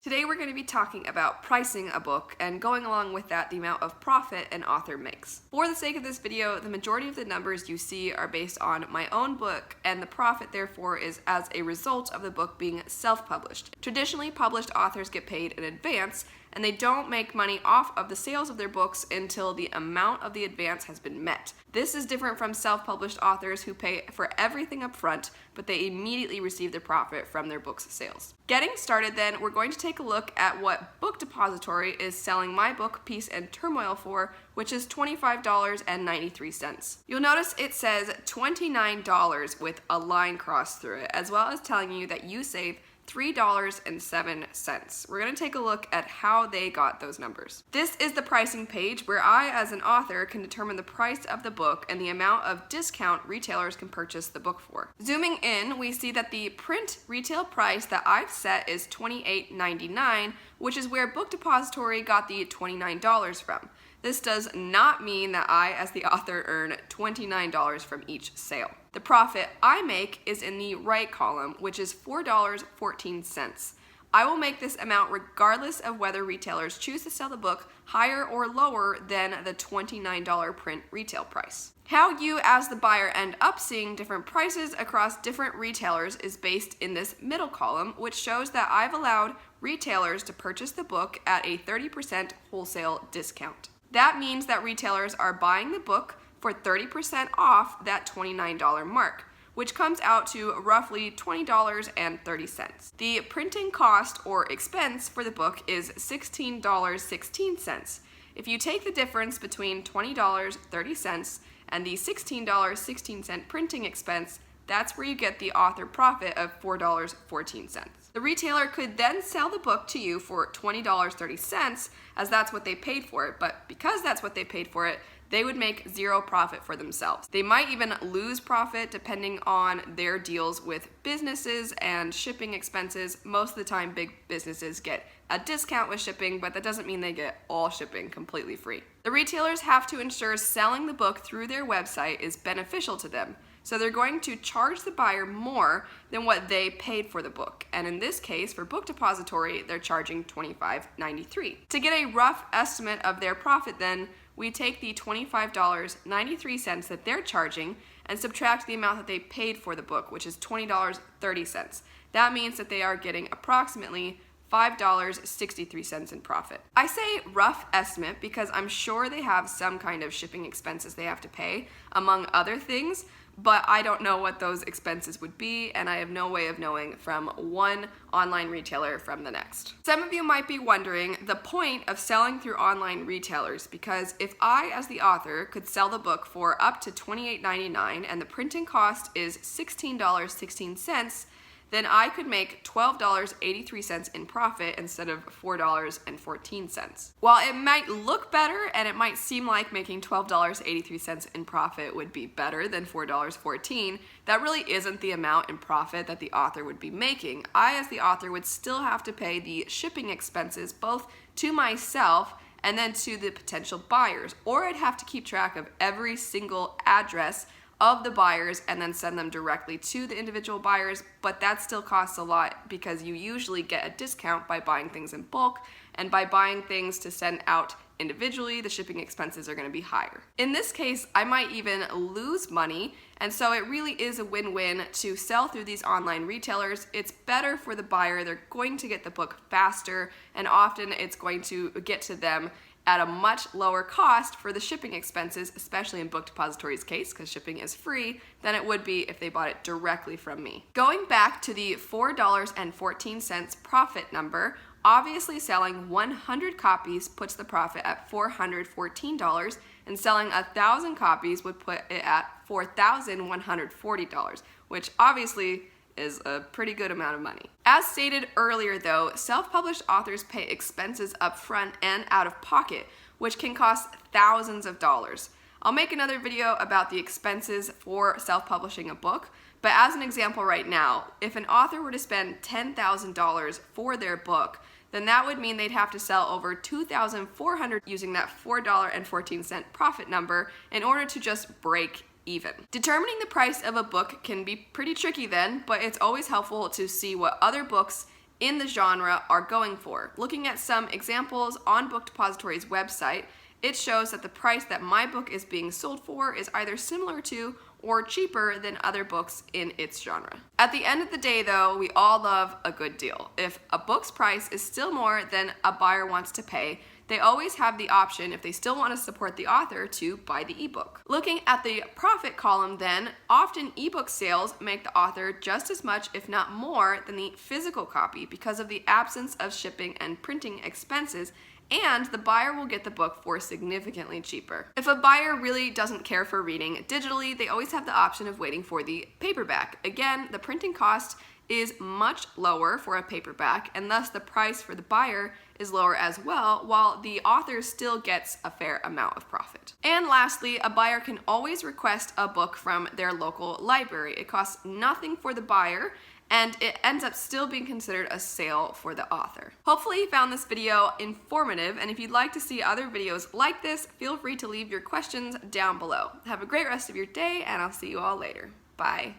Today we're going to be talking about pricing a book and going along with that the amount of profit an author makes. For the sake of this video, the majority of the numbers you see are based on my own book, and the profit therefore is as a result of the book being self-published. Traditionally, published authors get paid in advance, and they don't make money off of the sales of their books until the amount of the advance has been met. This is different from self-published authors who pay for everything up front, but they immediately receive their profit from their book's sales. Getting started then, we're going to take a look at what Book Depository is selling my book, Peace and Turmoil, for, which is $25.93. You'll notice it says $29 with a line crossed through it, as well as telling you that you save $3.07. We're going to take a look at how they got those numbers. This is the pricing page where I, as an author, can determine the price of the book and the amount of discount retailers can purchase the book for. Zooming in, we see that the print retail price that I've set is $28.99, which is where Book Depository got the $29 from. This does not mean that I, as the author, earn $29 from each sale. The profit I make is in the right column, which is $4.14. I will make this amount regardless of whether retailers choose to sell the book higher or lower than the $29 print retail price. How you as the buyer end up seeing different prices across different retailers is based in this middle column, which shows that I've allowed retailers to purchase the book at a 30% wholesale discount. That means that retailers are buying the book for 30% off that $29 mark, which comes out to roughly $20.30. The printing cost or expense for the book is $16.16. If you take the difference between $20.30 and the $16.16 printing expense, that's where you get the author profit of $4.14. The retailer could then sell the book to you for $20.30, as that's what they paid for it, but because that's what they paid for it, they would make zero profit for themselves. They might even lose profit depending on their deals with businesses and shipping expenses. Most of the time, big businesses get a discount with shipping, but that doesn't mean they get all shipping completely free. The retailers have to ensure selling the book through their website is beneficial to them. So they're going to charge the buyer more than what they paid for the book. And in this case, for Book Depository, they're charging $25.93. To get a rough estimate of their profit then, we take the $25.93 that they're charging and subtract the amount that they paid for the book, which is $20.30. That means that they are getting approximately $5.63 in profit. I say rough estimate because I'm sure they have some kind of shipping expenses they have to pay, among other things, but I don't know what those expenses would be, and I have no way of knowing from one online retailer from the next. Some of you might be wondering the point of selling through online retailers, because if I, as the author, could sell the book for up to $28.99 and the printing cost is $16.16, then I could make $12.83 in profit instead of $4.14. While it might look better and it might seem like making $12.83 in profit would be better than $4.14, that really isn't the amount in profit that the author would be making. I, as the author, would still have to pay the shipping expenses both to myself and then to the potential buyers, or I'd have to keep track of every single address of the buyers and then send them directly to the individual buyers, but that still costs a lot because you usually get a discount by buying things in bulk, and by buying things to send out individually, the shipping expenses are going to be higher. In this case, I might even lose money, and so it really is a win-win to sell through these online retailers. It's better for the buyer. They're going to get the book faster, and often it's going to get to them at a much lower cost for the shipping expenses, especially in Book Depository's case, because shipping is free, than it would be if they bought it directly from me. Going back to the $4.14 profit number, obviously selling 100 copies puts the profit at $414, and selling 1,000 copies would put it at $4,140, which obviously is a pretty good amount of money. As stated earlier though, self-published authors pay expenses up front and out of pocket, which can cost thousands of dollars. I'll make another video about the expenses for self-publishing a book, but as an example right now, if an author were to spend $10,000 for their book, then that would mean they'd have to sell over 2,400 using that $4.14 profit number in order to just break even. Determining the price of a book can be pretty tricky then, but it's always helpful to see what other books in the genre are going for. Looking at some examples on Book Depository's website, it shows that the price that my book is being sold for is either similar to or cheaper than other books in its genre. At the end of the day though, we all love a good deal. If a book's price is still more than a buyer wants to pay, they always have the option, if they still want to support the author, to buy the ebook. Looking at the profit column then, often ebook sales make the author just as much, if not more, than the physical copy because of the absence of shipping and printing expenses, and the buyer will get the book for significantly cheaper. If a buyer really doesn't care for reading digitally, they always have the option of waiting for the paperback. Again, the printing cost is much lower for a paperback, and thus the price for the buyer is lower as well, while the author still gets a fair amount of profit. And lastly, a buyer can always request a book from their local library. It costs nothing for the buyer, and it ends up still being considered a sale for the author. Hopefully you found this video informative, and if you'd like to see other videos like this, feel free to leave your questions down below. Have a great rest of your day, and I'll see you all later. Bye.